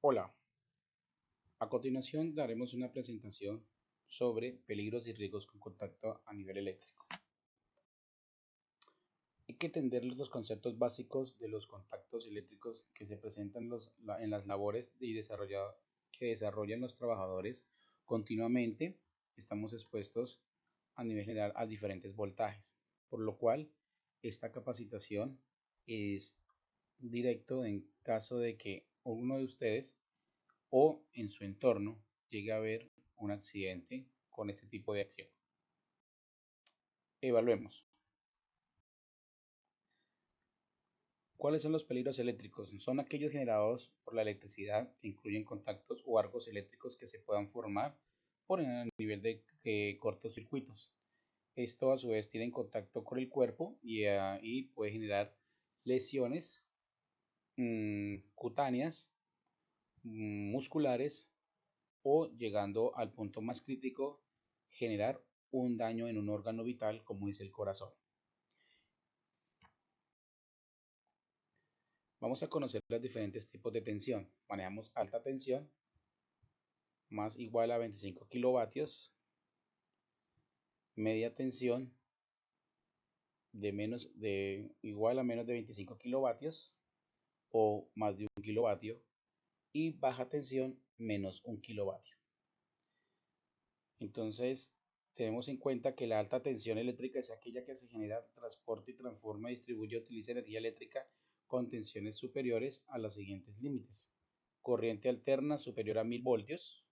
Hola, a continuación daremos una presentación sobre peligros y riesgos con contacto a nivel eléctrico. Hay que entender los conceptos básicos de los contactos eléctricos que se presentan en las labores que desarrollan los trabajadores continuamente. Estamos expuestos a nivel general a diferentes voltajes, por lo cual esta capacitación es directo en caso de que uno de ustedes o en su entorno llegue a haber un accidente con este tipo de acción. Evaluemos. ¿Cuáles son los peligros eléctricos? Son aquellos generados por la electricidad que incluyen contactos o arcos eléctricos que se puedan formar por el nivel de cortocircuitos. Esto a su vez tiene contacto con el cuerpo y puede generar lesiones cutáneas, musculares o llegando al punto más crítico, generar un daño en un órgano vital como es el corazón. Vamos a conocer los diferentes tipos de tensión. Manejamos alta tensión más igual a 25 kilovatios, media tensión de igual a menos de 25 kilovatios o más de 1 kilovatio y baja tensión menos 1 kilovatio. Entonces, tenemos en cuenta que la alta tensión eléctrica es aquella que se genera, transporta y transforma, distribuye y utiliza energía eléctrica con tensiones superiores a los siguientes límites. Corriente alterna superior a 1000 voltios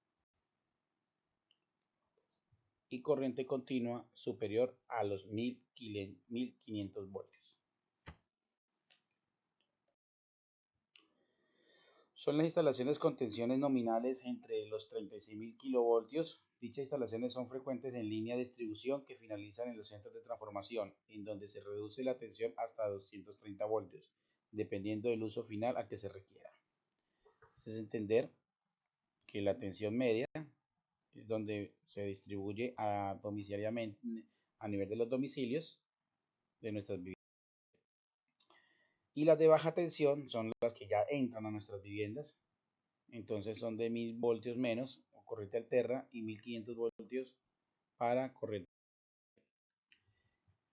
y corriente continua superior a los 1500 voltios. Son las instalaciones con tensiones nominales entre los 36.000 kilovoltios. Dichas instalaciones son frecuentes en línea de distribución que finalizan en los centros de transformación, en donde se reduce la tensión hasta 230 voltios, dependiendo del uso final a que se requiera. Es entender que la tensión media es donde se distribuye domiciliariamente a nivel de los domicilios de nuestras viviendas. Y las de baja tensión son las que ya entran a nuestras viviendas. Entonces son de 1000 voltios menos o corriente alterna y 1500 voltios para corriente.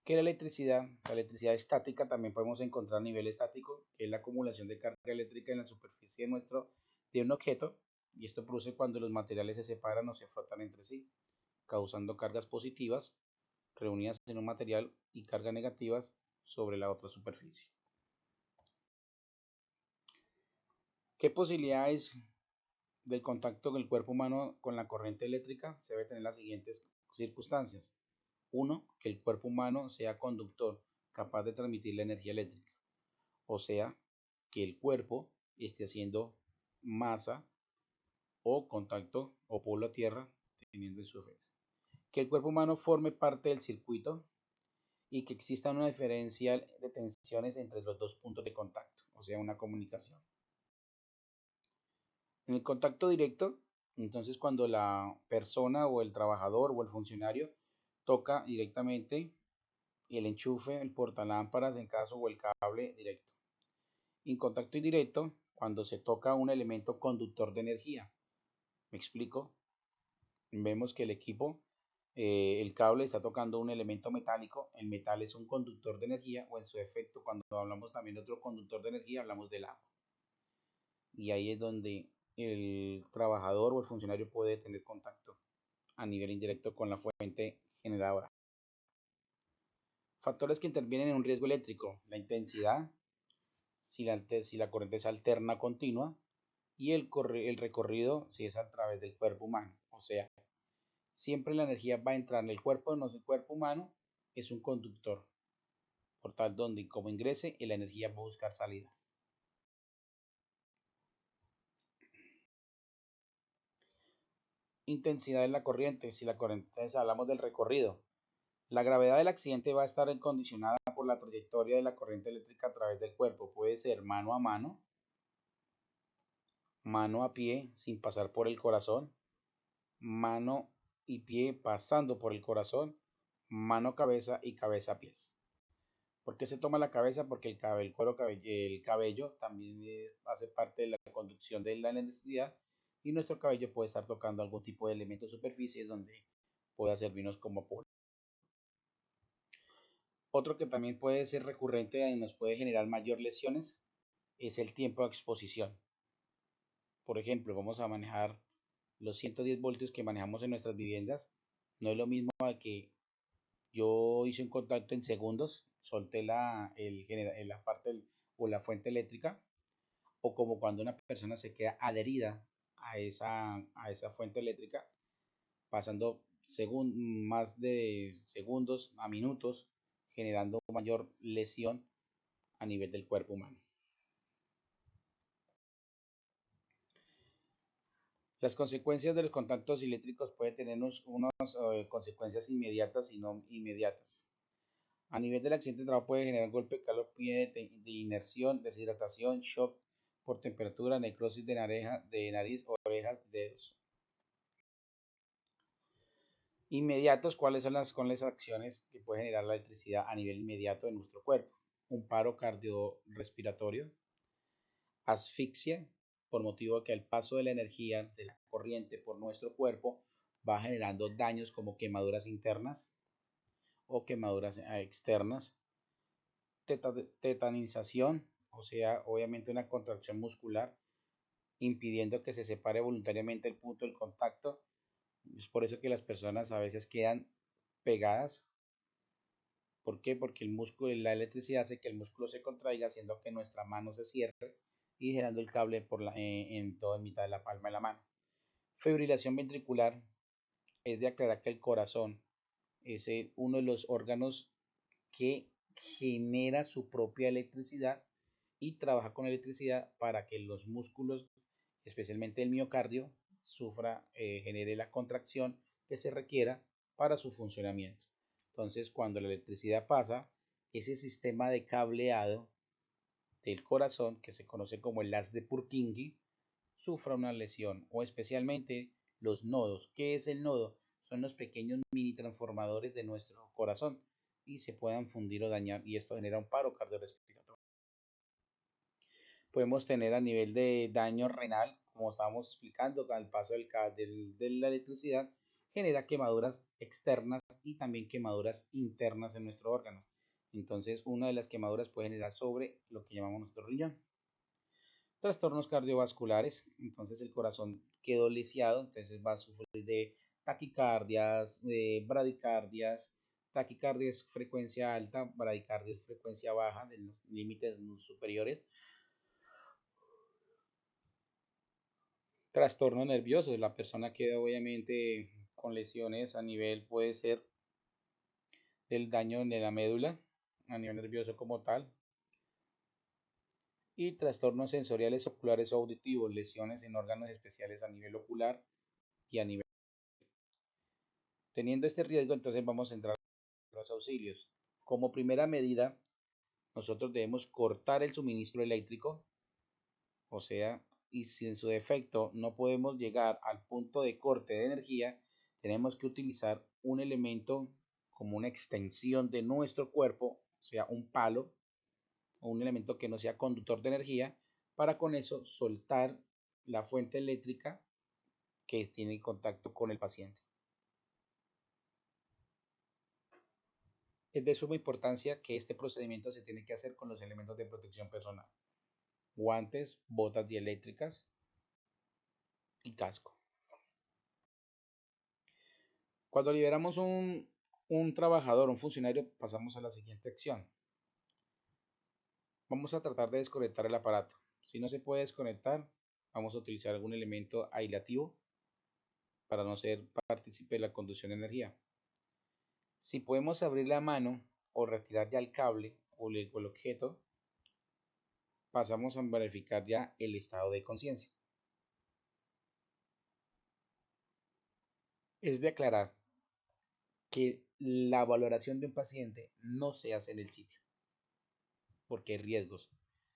Que la electricidad estática también podemos encontrar a nivel estático, que es la acumulación de carga eléctrica en la superficie de un objeto, y esto produce cuando los materiales se separan o se frotan entre sí, causando cargas positivas reunidas en un material y cargas negativas sobre la otra superficie. ¿Qué posibilidades del contacto del cuerpo humano con la corriente eléctrica? Se debe tener las siguientes circunstancias. 1. Que el cuerpo humano sea conductor, capaz de transmitir la energía eléctrica. O sea, que el cuerpo esté haciendo masa o contacto o polo a tierra, teniendo en su efecto. Que el cuerpo humano forme parte del circuito y que exista una diferencia de tensiones entre los dos puntos de contacto, o sea, una comunicación. En el contacto directo, entonces cuando la persona o el trabajador o el funcionario toca directamente el enchufe, el portalámparas en caso o el cable directo. En contacto indirecto, cuando se toca un elemento conductor de energía. ¿Me explico? Vemos que el cable está tocando un elemento metálico. El metal es un conductor de energía o en su efecto, cuando hablamos también de otro conductor de energía, hablamos del agua. Y ahí es donde el trabajador o el funcionario puede tener contacto a nivel indirecto con la fuente generadora. Factores que intervienen en un riesgo eléctrico: la intensidad, si la corriente es alterna continua, y el recorrido si es a través del cuerpo humano. O sea, siempre la energía va a entrar en el cuerpo, no es el cuerpo humano, es un conductor. Por tal, donde como ingrese, la energía va a buscar salida. Intensidad de la corriente, si la corriente, entonces hablamos del recorrido. La gravedad del accidente va a estar condicionada por la trayectoria de la corriente eléctrica a través del cuerpo. Puede ser mano a mano a pie sin pasar por el corazón, mano y pie pasando por el corazón, mano cabeza y cabeza a pies. ¿Por qué se toma la cabeza? Porque el cabello también hace parte de la conducción de la electricidad y nuestro cabello puede estar tocando algún tipo de elemento de superficie donde pueda servirnos como apoyo. Otro que también puede ser recurrente y nos puede generar mayor lesiones es el tiempo de exposición. Por ejemplo, vamos a manejar los 110 voltios que manejamos en nuestras viviendas. No es lo mismo a que yo hice un contacto en segundos, solté la parte o la fuente eléctrica, o como cuando una persona se queda adherida a esa fuente eléctrica, pasando más de segundos a minutos, generando mayor lesión a nivel del cuerpo humano. Las consecuencias de los contactos eléctricos pueden tener unas consecuencias inmediatas y no inmediatas. A nivel del accidente de trabajo puede generar golpe de calor, pie de inerción, deshidratación, shock por temperatura, necrosis de nariz, orejas, dedos. Inmediatos, ¿cuáles son las acciones que puede generar la electricidad a nivel inmediato de nuestro cuerpo? Un paro cardiorrespiratorio, asfixia, por motivo de que el paso de la energía de la corriente por nuestro cuerpo va generando daños como quemaduras internas o quemaduras externas, tetanización, o sea, obviamente una contracción muscular impidiendo que se separe voluntariamente el punto del contacto. Es por eso que las personas a veces quedan pegadas. ¿Por qué? Porque el músculo, la electricidad hace que el músculo se contraiga, haciendo que nuestra mano se cierre y generando el cable en toda mitad de la palma de la mano. Fibrilación ventricular es de aclarar que el corazón es uno de los órganos que genera su propia electricidad y trabaja con electricidad para que los músculos, especialmente el miocardio, genere la contracción que se requiera para su funcionamiento. Entonces, cuando la electricidad pasa, ese sistema de cableado del corazón, que se conoce como el haz de Purkinje, sufra una lesión, o especialmente los nodos. ¿Qué es el nodo? Son los pequeños mini transformadores de nuestro corazón y se puedan fundir o dañar, y esto genera un paro cardiorrespiratorio. Podemos tener a nivel de daño renal, como estábamos explicando, al paso de la electricidad genera quemaduras externas y también quemaduras internas en nuestro órgano. Entonces, una de las quemaduras puede generar sobre lo que llamamos nuestro riñón. Trastornos cardiovasculares, entonces el corazón quedó lisiado, entonces va a sufrir de taquicardias, de bradicardias. Taquicardia es frecuencia alta, bradicardia es frecuencia baja, de los límites superiores. Trastorno nervioso, la persona queda obviamente con lesiones a nivel, puede ser del daño de la médula, a nivel nervioso como tal. Y trastornos sensoriales oculares o auditivos, lesiones en órganos especiales a nivel ocular y a nivel. Teniendo este riesgo, entonces vamos a entrar en los auxilios. Como primera medida, nosotros debemos cortar el suministro eléctrico, o sea, y si en su defecto no podemos llegar al punto de corte de energía, tenemos que utilizar un elemento como una extensión de nuestro cuerpo, o sea, un palo o un elemento que no sea conductor de energía, para con eso soltar la fuente eléctrica que tiene contacto con el paciente. Es de suma importancia que este procedimiento se tiene que hacer con los elementos de protección personal: guantes, botas dieléctricas y casco. Cuando liberamos un trabajador, un funcionario, pasamos a la siguiente acción. Vamos a tratar de desconectar el aparato. Si no se puede desconectar, vamos a utilizar algún elemento aislativo para no ser partícipe de la conducción de energía. Si podemos abrir la mano o retirar ya el cable o el objeto, pasamos a verificar ya el estado de conciencia. Es de aclarar que la valoración de un paciente no se hace en el sitio, porque hay riesgos.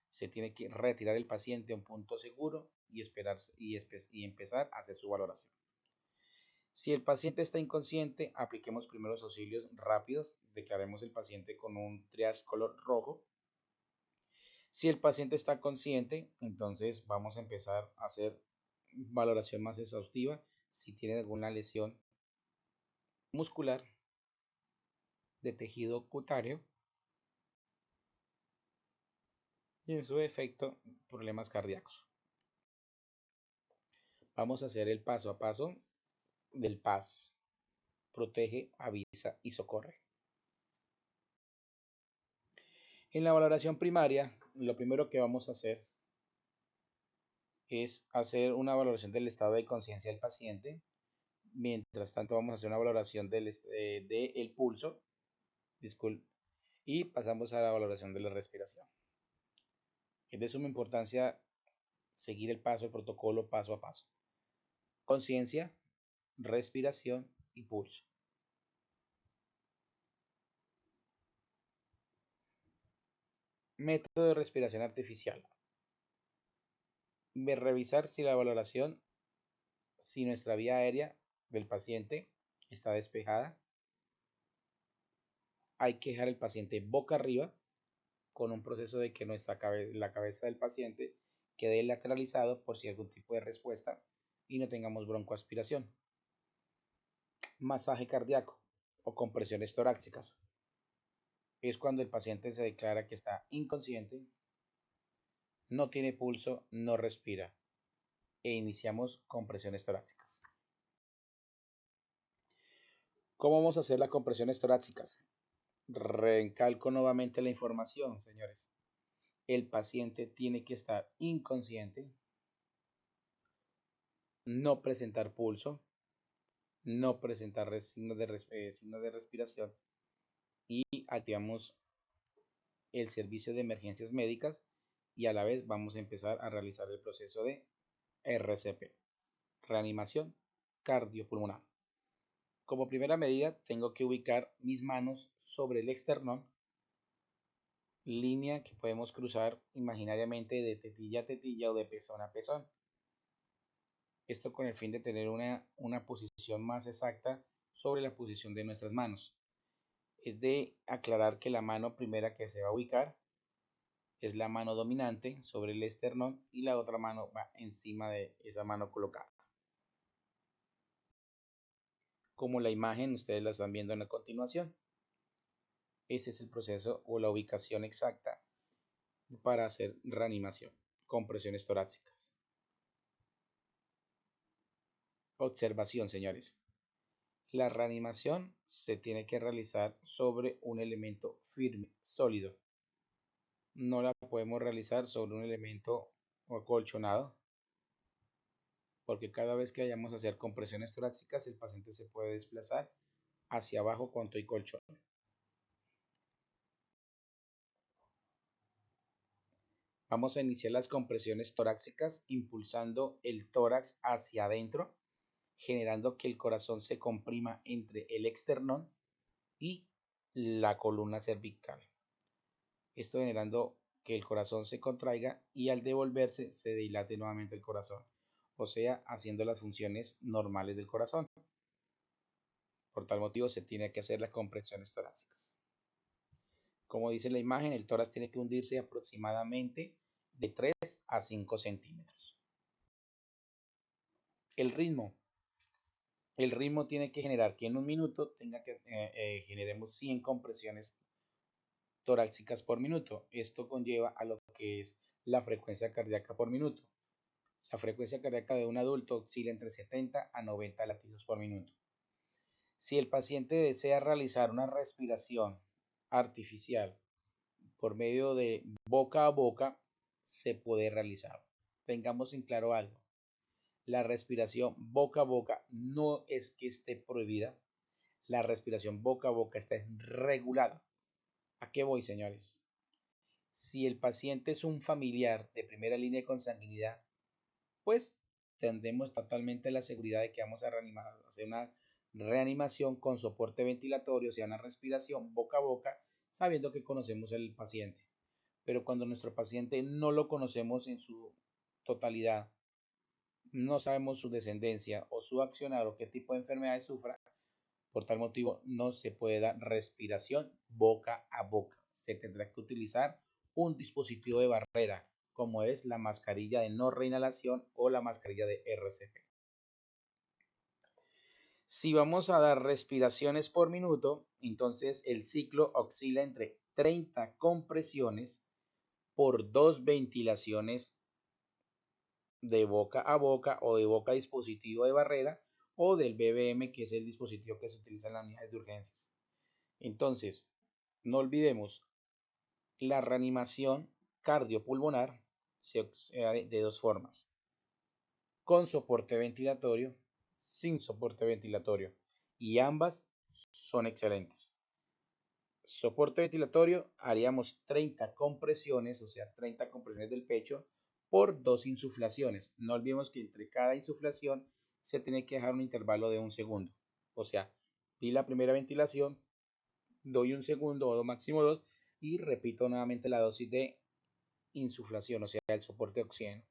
Se tiene que retirar el paciente a un punto seguro y esperar y empezar a hacer su valoración. Si el paciente está inconsciente, apliquemos primeros auxilios rápidos, declaremos el paciente con un triage color rojo. Si el paciente está consciente, entonces vamos a empezar a hacer valoración más exhaustiva si tiene alguna lesión muscular de tejido cutáneo y en su efecto problemas cardíacos. Vamos a hacer el paso a paso del PAS. Protege, avisa y socorre. En la valoración primaria, lo primero que vamos a hacer es hacer una valoración del estado de conciencia del paciente. Mientras tanto, vamos a hacer una valoración del pulso, disculpe, y pasamos a la valoración de la respiración. Es de suma importancia seguir el protocolo paso a paso. Conciencia, respiración y pulso. Método de respiración artificial. Revisar si la valoración, si nuestra vía aérea del paciente está despejada. Hay que dejar el paciente boca arriba con un proceso de que la cabeza del paciente quede lateralizado por si hay algún tipo de respuesta y no tengamos broncoaspiración. Masaje cardíaco o compresiones torácicas. Es cuando el paciente se declara que está inconsciente, no tiene pulso, no respira e iniciamos compresiones torácicas. ¿Cómo vamos a hacer las compresiones torácicas? Recalco nuevamente la información, señores. El paciente tiene que estar inconsciente, no presentar pulso, no presentar signos de respiración y activamos el servicio de emergencias médicas y a la vez vamos a empezar a realizar el proceso de RCP, reanimación cardiopulmonar. Como primera medida tengo que ubicar mis manos sobre el esternón, línea que podemos cruzar imaginariamente de tetilla a tetilla o de pezón a pezón. Esto con el fin de tener una posición más exacta sobre la posición de nuestras manos. Es de aclarar que la mano primera que se va a ubicar es la mano dominante sobre el esternón y la otra mano va encima de esa mano colocada. Como la imagen ustedes la están viendo a continuación. Este es el proceso o la ubicación exacta para hacer reanimación, compresiones torácicas. Observación, señores. La reanimación se tiene que realizar sobre un elemento firme, sólido. No la podemos realizar sobre un elemento acolchonado, porque cada vez que vayamos a hacer compresiones torácicas, el paciente se puede desplazar hacia abajo con todo y colchón. Vamos a iniciar las compresiones torácicas impulsando el tórax hacia adentro, generando que el corazón se comprima entre el esternón y la columna cervical. Esto generando que el corazón se contraiga y al devolverse se dilate nuevamente el corazón, o sea, haciendo las funciones normales del corazón. Por tal motivo se tiene que hacer las compresiones torácicas. Como dice la imagen, el tórax tiene que hundirse aproximadamente de 3 a 5 centímetros. El ritmo. El ritmo tiene que generar que en un minuto generemos 100 compresiones torácicas por minuto. Esto conlleva a lo que es la frecuencia cardíaca por minuto. La frecuencia cardíaca de un adulto oscila entre 70 a 90 latidos por minuto. Si el paciente desea realizar una respiración artificial por medio de boca a boca, se puede realizar. Tengamos en claro algo. La respiración boca a boca no es que esté prohibida. La respiración boca a boca está regulada. ¿A qué voy, señores? Si el paciente es un familiar de primera línea de consanguinidad, pues tendremos totalmente la seguridad de que vamos a hacer una reanimación con soporte ventilatorio, o sea, una respiración boca a boca, sabiendo que conocemos al paciente. Pero cuando nuestro paciente no lo conocemos en su totalidad, no sabemos su descendencia o su accionar o qué tipo de enfermedades sufra. Por tal motivo, no se puede dar respiración boca a boca. Se tendrá que utilizar un dispositivo de barrera, como es la mascarilla de no reinhalación o la mascarilla de RCP. Si vamos a dar respiraciones por minuto, entonces el ciclo oscila entre 30 compresiones por 2 ventilaciones de boca a boca o de boca a dispositivo de barrera o del BBM, que es el dispositivo que se utiliza en las unidades de urgencias. Entonces, no olvidemos, la reanimación cardiopulmonar se da de dos formas: con soporte ventilatorio, sin soporte ventilatorio, y ambas son excelentes. Soporte ventilatorio, haríamos 30 compresiones, o sea, 30 compresiones del pecho por 2 insuflaciones. No olvidemos que entre cada insuflación se tiene que dejar un intervalo de 1 segundo. O sea, di la primera ventilación, doy 1 segundo o máximo 2 y repito nuevamente la dosis de insuflación, o sea, el soporte de oxígeno.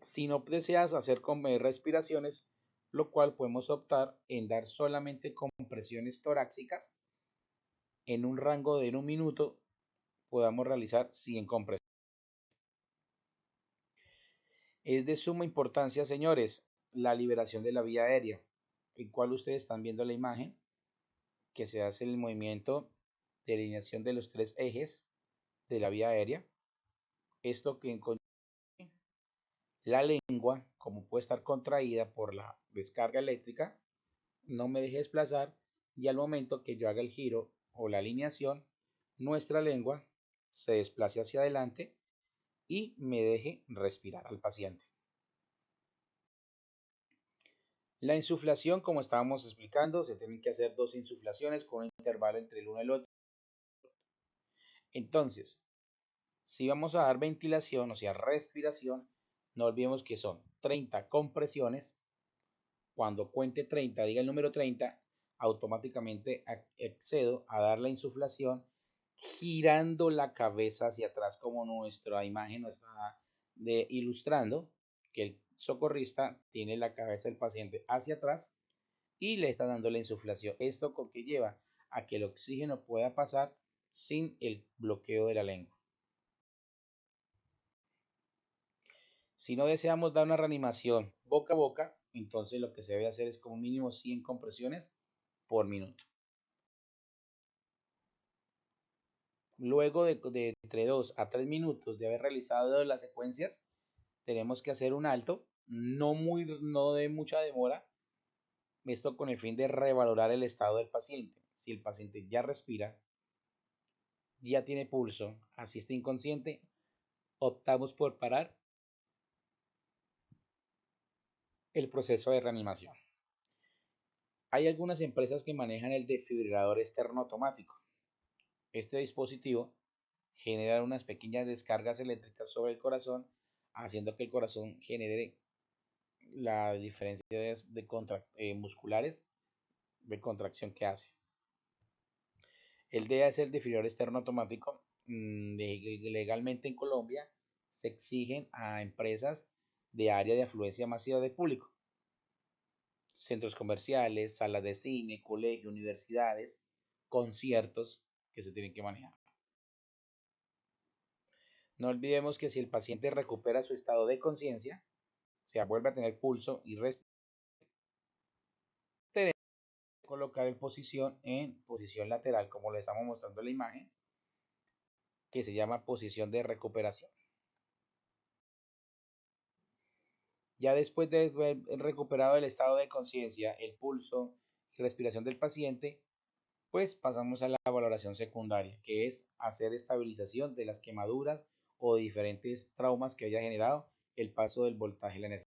Si no deseas hacer con respiraciones, lo cual podemos optar en dar solamente compresiones torácicas en un rango de 1 minuto, podamos realizar 100 compresiones. Es de suma importancia, señores, la liberación de la vía aérea, en cual ustedes están viendo la imagen, que se hace el movimiento de alineación de los 3 ejes de la vía aérea. Esto que con la lengua, como puede estar contraída por la descarga eléctrica, no me deje desplazar, y al momento que yo haga el giro o la alineación, nuestra lengua se desplace hacia adelante y me deje respirar al paciente. La insuflación, como estábamos explicando, se tienen que hacer 2 insuflaciones con un intervalo entre el uno y el otro. Entonces, si vamos a dar ventilación, o sea, respiración, no olvidemos que son 30 compresiones. Cuando cuente 30, diga el número 30, automáticamente accedo a dar la insuflación girando la cabeza hacia atrás, como nuestra imagen nos está ilustrando, que el socorrista tiene la cabeza del paciente hacia atrás y le está dando la insuflación. Esto con que lleva a que el oxígeno pueda pasar sin el bloqueo de la lengua. Si no deseamos dar una reanimación boca a boca, entonces lo que se debe hacer es como mínimo 100 compresiones por minuto. Luego de entre 2 a 3 minutos de haber realizado las secuencias, tenemos que hacer un alto, no de mucha demora, esto con el fin de revalorar el estado del paciente. Si el paciente ya respira, ya tiene pulso, así está inconsciente, optamos por parar el proceso de reanimación. Hay algunas empresas que manejan el desfibrilador externo automático. Este dispositivo genera unas pequeñas descargas eléctricas sobre el corazón, haciendo que el corazón genere la diferencia musculares de contracción que hace. El DEA es el desfibrilador externo automático. Legalmente en Colombia se exigen a empresas de área de afluencia masiva de público, centros comerciales, salas de cine, colegios, universidades, conciertos que se tienen que manejar. No olvidemos que si el paciente recupera su estado de conciencia, o sea, vuelve a tener pulso y respiración, tenemos que colocar en posición lateral, como le estamos mostrando en la imagen, que se llama posición de recuperación. Ya después de haber recuperado el estado de conciencia, el pulso y respiración del paciente, pues pasamos a la valoración secundaria, que es hacer estabilización de las quemaduras o diferentes traumas que haya generado el paso del voltaje y la energía.